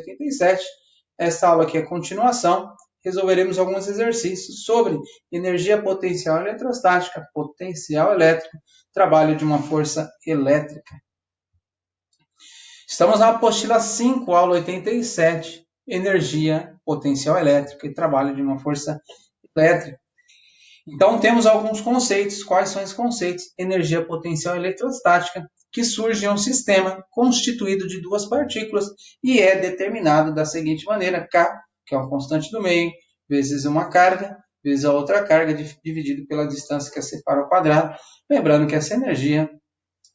87. Essa aula aqui é continuação. Resolveremos alguns exercícios sobre energia potencial eletrostática, potencial elétrico, trabalho de uma força elétrica. Estamos na apostila 5, aula 87, energia potencial elétrica e trabalho de uma força elétrica. Então, temos alguns conceitos. Quais são esses conceitos? Energia potencial eletrostática, que surge em um sistema constituído de duas partículas e é determinado da seguinte maneira: K, que é uma constante do meio, vezes uma carga, vezes a outra carga, dividido pela distância que a separa ao quadrado. Lembrando que essa energia,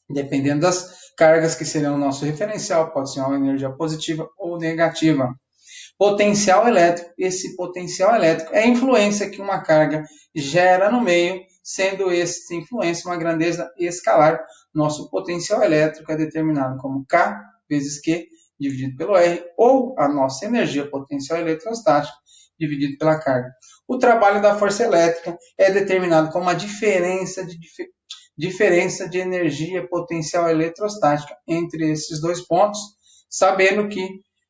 dependendo das cargas que serão o nosso referencial, pode ser uma energia positiva ou negativa. Potencial elétrico. Esse potencial elétrico é a influência que uma carga gera no meio, sendo essa influência uma grandeza escalar. Nosso potencial elétrico é determinado como K vezes Q dividido pelo R, ou a nossa energia potencial eletrostática dividido pela carga. O trabalho da força elétrica é determinado como a diferença de energia potencial eletrostática entre esses dois pontos, sabendo que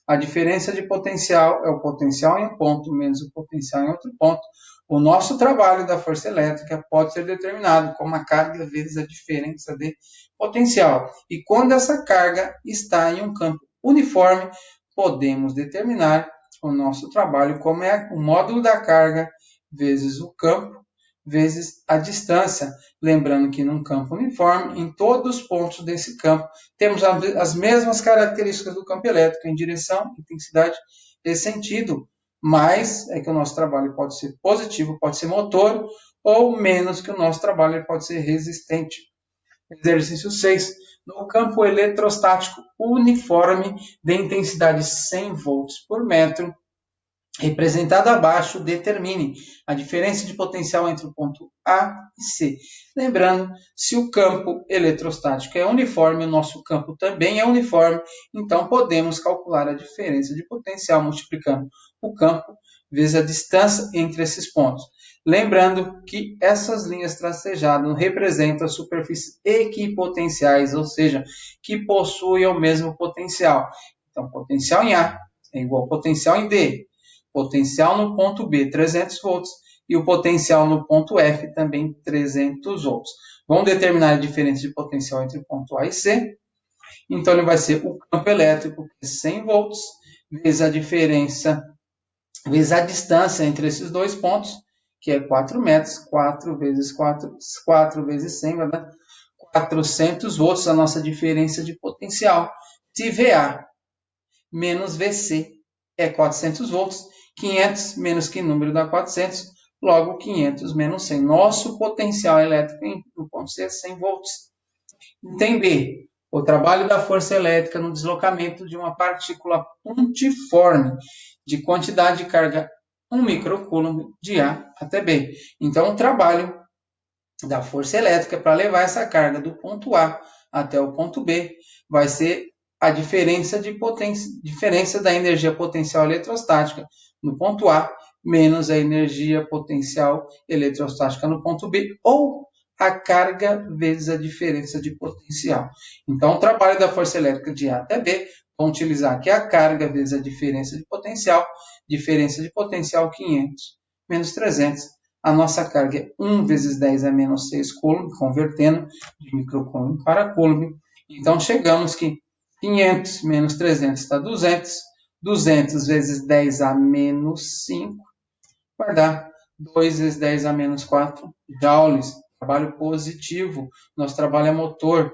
a diferença de potencial é o potencial em um ponto menos o potencial em outro ponto. O nosso trabalho da força elétrica pode ser determinado como a carga vezes a diferença de potencial. E quando essa carga está em um campo uniforme, podemos determinar o nosso trabalho como é o módulo da carga vezes o campo vezes a distância. Lembrando que num campo uniforme, em todos os pontos desse campo, temos as mesmas características do campo elétrico em direção, intensidade e sentido. Mais é que o nosso trabalho pode ser positivo, pode ser motor, ou menos que o nosso trabalho pode ser resistente. Exercício 6. No campo eletrostático uniforme de intensidade 100 volts por metro, representado abaixo, determine a diferença de potencial entre o ponto A e C. Lembrando, se o campo eletrostático é uniforme, o nosso campo também é uniforme, então podemos calcular a diferença de potencial multiplicando o campo vezes a distância entre esses pontos. Lembrando que essas linhas tracejadas representam superfícies equipotenciais, ou seja, que possuem o mesmo potencial. Então, potencial em A é igual ao potencial em D. Potencial no ponto B, 300 volts, e o potencial no ponto F, também 300 volts. Vamos determinar a diferença de potencial entre o ponto A e C. Então, ele vai ser o campo elétrico, que é 100 volts, vezes a diferença, vezes a distância entre esses dois pontos, que é 4 metros, 4 vezes 4, 4 vezes 100, vai dar 400 volts, a nossa diferença de potencial. Se VA menos VC é 400 volts, 500 menos que número dá 400, logo 500 menos 100. Nosso potencial elétrico no ponto C é 100 volts. Item B. O trabalho da força elétrica no deslocamento de uma partícula pontiforme de quantidade de carga 1 microcoulomb de A até B. Então, o trabalho da força elétrica para levar essa carga do ponto A até o ponto B vai ser a diferença da energia potencial eletrostática no ponto A menos a energia potencial eletrostática no ponto B, ou a carga vezes a diferença de potencial. Então, o trabalho da força elétrica de A até B, vamos utilizar aqui a carga vezes a diferença de potencial 500 menos 300. A nossa carga é 1 vezes 10 a menos 6 coulomb, convertendo de microcoulomb para coulomb. Então, chegamos que 500 menos 300 dá 200. 200 vezes 10 a menos 5 vai dar 2 vezes 10 a menos 4 joules. Trabalho positivo. Nosso trabalho é motor.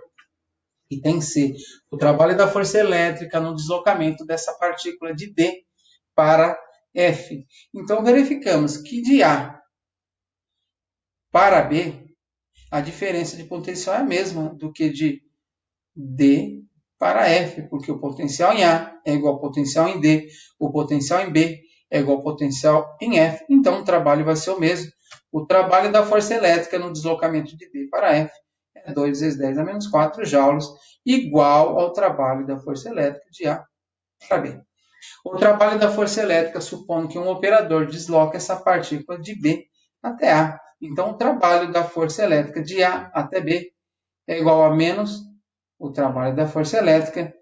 E tem C. O trabalho da força elétrica no deslocamento dessa partícula de D para F. Então, verificamos que de A para B, a diferença de potencial é a mesma do que de D para F, porque o potencial em A é igual ao potencial em D, o potencial em B é igual ao potencial em F, então o trabalho vai ser o mesmo. O trabalho da força elétrica no deslocamento de D para F é 2 vezes 10 a menos 4 joules, igual ao trabalho da força elétrica de A para B. O trabalho da força elétrica supõe que um operador desloca essa partícula de B até A. Então, o trabalho da força elétrica de A até B é igual a menos o trabalho da força elétrica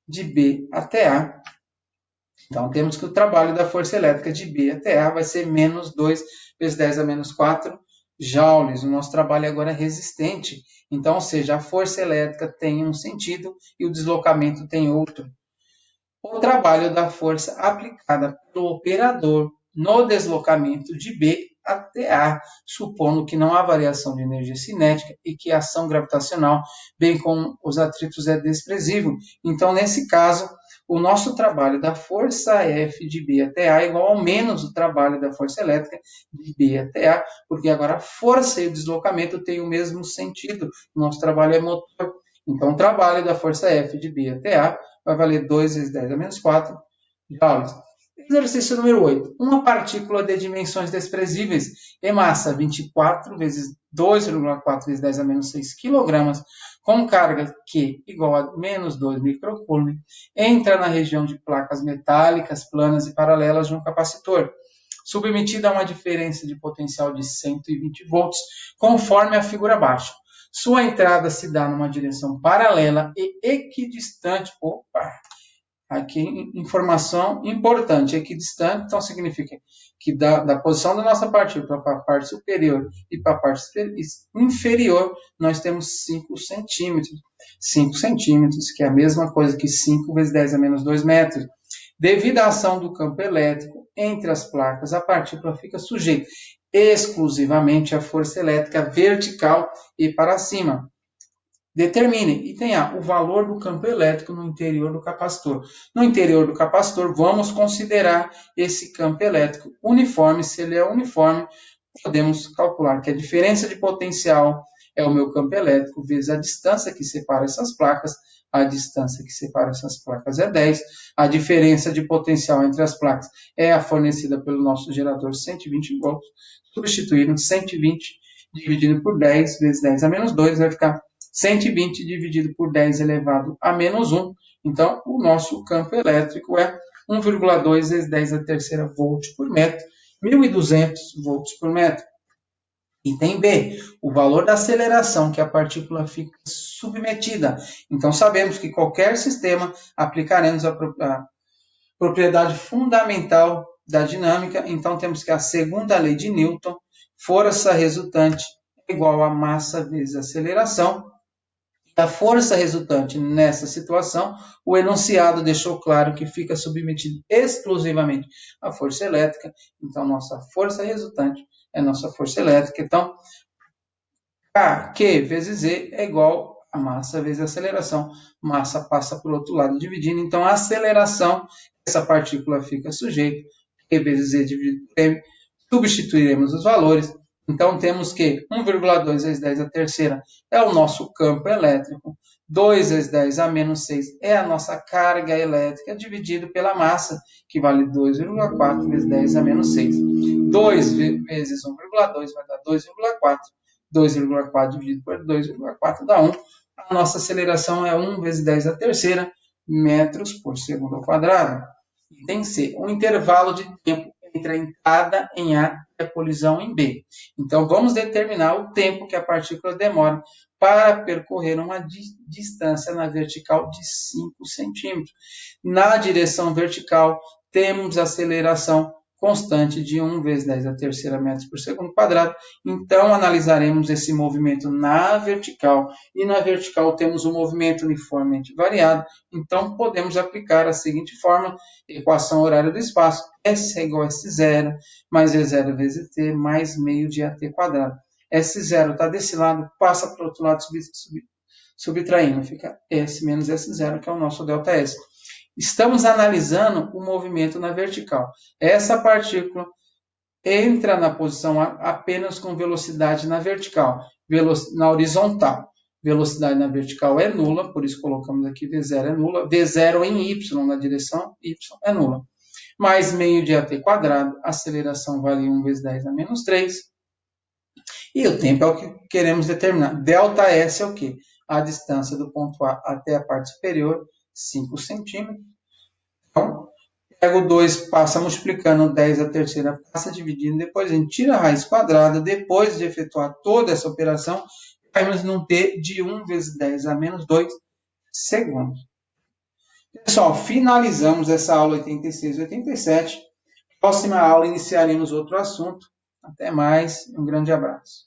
de B até A Então, temos que o trabalho da força elétrica de B até A vai ser menos 2 vezes 10 a menos 4 joules. O nosso trabalho agora é resistente. Então, ou seja, a força elétrica tem um sentido e o deslocamento tem outro. O trabalho da força aplicada pelo operador no deslocamento de B até A, supondo que não há variação de energia cinética e que a ação gravitacional, bem como os atritos, é desprezível. Então, nesse caso, o nosso trabalho da força F de B até A é igual ao menos o trabalho da força elétrica de B até A, porque agora a força e o deslocamento têm o mesmo sentido. O nosso trabalho é motor. Então, o trabalho da força F de B até A vai valer 2 vezes 10 a menos 4 joules. Exercício número 8. Uma partícula de dimensões desprezíveis e massa 24 vezes 2,4 vezes 10 a menos 6 kg, com carga Q igual a menos 2 microcoulomb, entra na região de placas metálicas, planas e paralelas de um capacitor, submetida a uma diferença de potencial de 120 volts, conforme a figura abaixo. Sua entrada se dá numa direção paralela e equidistante. Opa! Aqui, informação importante, equidistante, então significa que da posição da nossa partícula para a parte superior e para a parte inferior, nós temos 5 centímetros. 5 centímetros, que é a mesma coisa que 5 vezes 10 a menos 2 metros. Devido à ação do campo elétrico entre as placas, a partícula fica sujeita exclusivamente à força elétrica vertical e para cima. Determine, item A, o valor do campo elétrico no interior do capacitor. No interior do capacitor, vamos considerar esse campo elétrico uniforme. Se ele é uniforme, podemos calcular que a diferença de potencial é o meu campo elétrico vezes a distância que separa essas placas. A distância que separa essas placas é 10. A diferença de potencial entre as placas é a fornecida pelo nosso gerador 120 volts. Substituindo 120 dividido por 10 vezes 10 a menos 2 vai ficar 120 dividido por 10 elevado a menos 1. Então, o nosso campo elétrico é 1,2 vezes 10 a terceira volts por metro, 1.200 volts por metro. Item B, o valor da aceleração que a partícula fica submetida. Então, sabemos que qualquer sistema aplicaremos a propriedade fundamental da dinâmica. Então, temos que a segunda lei de Newton, força resultante é igual a massa vezes aceleração. A força resultante nessa situação, o enunciado deixou claro que fica submetido exclusivamente à força elétrica. Então, nossa força resultante é nossa força elétrica. Então, Q vezes E é igual a massa vezes a aceleração. Massa passa para o outro lado dividindo. Então, a aceleração, essa partícula fica sujeita. Q vezes E dividido por M. Substituiremos os valores. Então, temos que 1,2 vezes 10 a terceira é o nosso campo elétrico. 2 vezes 10 a menos 6 é a nossa carga elétrica, dividido pela massa, que vale 2,4 vezes 10 a menos 6. 2 vezes 1,2 vai dar 2,4. 2,4 dividido por 2,4 dá 1. A nossa aceleração é 1 vezes 10 a terceira metros por segundo ao quadrado. Item C, um intervalo de tempo entre a entrada em A e a colisão em B. Então, vamos determinar o tempo que a partícula demora para percorrer uma distância na vertical de 5 centímetros. Na direção vertical, temos aceleração constante de 1 vezes 10 a terceira metros por segundo quadrado. Então, analisaremos esse movimento na vertical. E na vertical temos um movimento uniformemente variado. Então, podemos aplicar a seguinte fórmula: equação horária do espaço, S é igual a S0, mais V0 vezes T, mais meio de AT quadrado. S0 está desse lado, passa para o outro lado, subtraindo. Fica S menos S0, que é o nosso ΔS. Estamos analisando o movimento na vertical. Essa partícula entra na posição A apenas com velocidade na vertical, na horizontal. Velocidade na vertical é nula, por isso colocamos aqui V0 é nula. V0 em Y, na direção Y, é nula. Mais meio de AT quadrado, aceleração vale 1 vezes 10 a menos 3. E o tempo é o que queremos determinar. ΔS é o quê? A distância do ponto A até a parte superior, 5 centímetros. Então, pega o 2, passa multiplicando, 10 a terceira passa dividindo, depois a gente tira a raiz quadrada, depois de efetuar toda essa operação, caímos num T de 1 vezes 10 a menos 2 segundos. Pessoal, finalizamos essa aula 86 e 87. Próxima aula iniciaremos outro assunto. Até mais, um grande abraço.